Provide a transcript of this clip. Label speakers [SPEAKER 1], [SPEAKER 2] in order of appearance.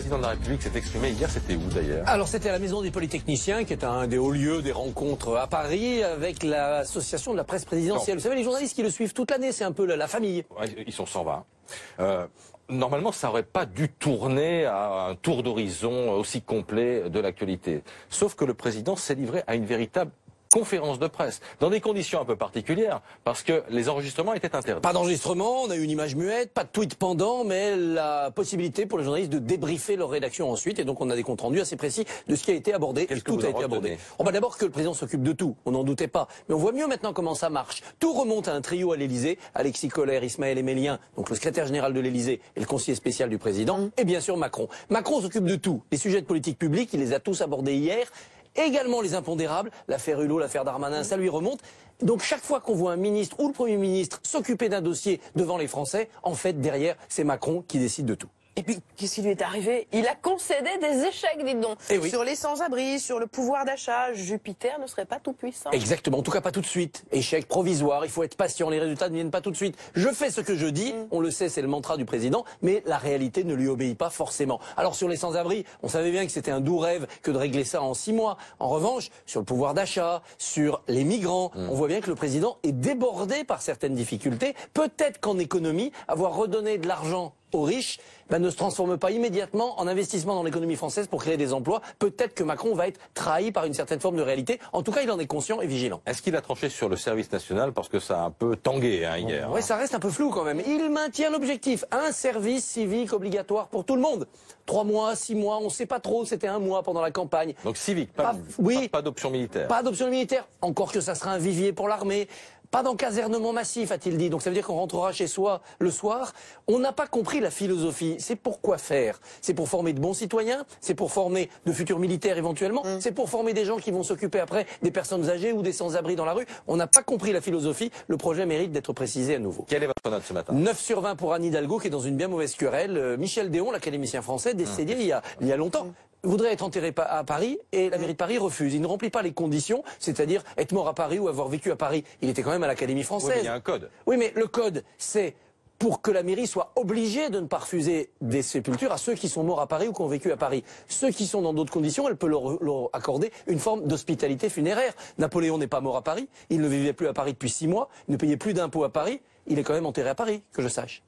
[SPEAKER 1] Le président de la République s'est exprimé hier, c'était où d'ailleurs?
[SPEAKER 2] Alors c'était à la Maison des Polytechniciens, qui est un des hauts lieux des rencontres à Paris, avec l'association de la presse présidentielle. Vous savez, les journalistes qui le suivent toute l'année, c'est un peu la famille.
[SPEAKER 1] Ouais, ils sont 120. Normalement, ça aurait pas dû tourner à un tour d'horizon aussi complet de l'actualité. Sauf que le président s'est livré à une véritable conférence de presse, dans des conditions un peu particulières, parce que les enregistrements étaient interdits.
[SPEAKER 2] Pas d'enregistrement, on a eu une image muette, pas de tweet pendant, mais la possibilité pour les journalistes de débriefer leur rédaction ensuite, et donc on a des comptes rendus assez précis de ce qui a été abordé. Tout a été abordé. D'abord que le président s'occupe de tout, on n'en doutait pas, mais on voit mieux maintenant comment ça marche. Tout remonte à un trio à l'Élysée, Alexis Kohler, Ismaël Emelien, donc le secrétaire général de l'Élysée et le conseiller spécial du président, et bien sûr Macron. Macron s'occupe de tout. Les sujets de politique publique, il les a tous abordés hier. Également les impondérables, l'affaire Hulot, l'affaire Darmanin, ça lui remonte. Donc chaque fois qu'on voit un ministre ou le Premier ministre s'occuper d'un dossier devant les Français, en fait derrière c'est Macron qui décide de tout.
[SPEAKER 3] Et puis, qu'est-ce qui lui est arrivé? Il a concédé des échecs, dites donc.
[SPEAKER 2] Eh oui.
[SPEAKER 3] Sur les sans-abri, sur le pouvoir d'achat, Jupiter ne serait pas tout puissant.
[SPEAKER 2] Exactement, en tout cas pas tout de suite. Échec provisoire, il faut être patient, les résultats ne viennent pas tout de suite. Je fais ce que je dis, on le sait, c'est le mantra du président, mais la réalité ne lui obéit pas forcément. Alors sur les sans-abri, on savait bien que c'était un doux rêve que de régler ça en 6 mois. En revanche, sur le pouvoir d'achat, sur les migrants, on voit bien que le président est débordé par certaines difficultés. Peut-être qu'en économie, avoir redonné de l'argent aux riches ne se transforme pas immédiatement en investissement dans l'économie française pour créer des emplois. Peut-être que Macron va être trahi par une certaine forme de réalité. En tout cas, il en est conscient et vigilant.
[SPEAKER 1] Est-ce qu'il a tranché sur le service national parce que ça a un peu tangué hier?
[SPEAKER 2] Oui, ça reste un peu flou quand même. Il maintient l'objectif, un service civique obligatoire pour tout le monde. 3 mois, 6 mois, on ne sait pas trop, c'était 1 mois pendant la campagne.
[SPEAKER 1] Donc civique, pas d'option militaire.
[SPEAKER 2] Pas d'option militaire, encore que ça sera un vivier pour l'armée. Pas d'encasernement massif, a-t-il dit. Donc ça veut dire qu'on rentrera chez soi le soir. On n'a pas compris la philosophie. C'est pour quoi faire? C'est pour former de bons citoyens? C'est pour former de futurs militaires éventuellement? C'est pour former des gens qui vont s'occuper après des personnes âgées ou des sans-abri dans la rue? On n'a pas compris la philosophie. Le projet mérite d'être précisé à nouveau.
[SPEAKER 1] Quelle est votre note ce matin?
[SPEAKER 2] 9 sur 20 pour Anne Hidalgo, qui est dans une bien mauvaise querelle. Michel Déon, l'académicien français, décédé il y a longtemps, voudrait être enterré à Paris et la mairie de Paris refuse. Il ne remplit pas les conditions, c'est-à-dire être mort à Paris ou avoir vécu à Paris. Il était quand même à l'Académie française.
[SPEAKER 1] Oui, mais il y a un code.
[SPEAKER 2] Oui, mais le code, c'est pour que la mairie soit obligée de ne pas refuser des sépultures à ceux qui sont morts à Paris ou qui ont vécu à Paris. Ceux qui sont dans d'autres conditions, elle peut leur accorder une forme d'hospitalité funéraire. Napoléon n'est pas mort à Paris, il ne vivait plus à Paris depuis 6 mois, il ne payait plus d'impôts à Paris, il est quand même enterré à Paris, que je sache.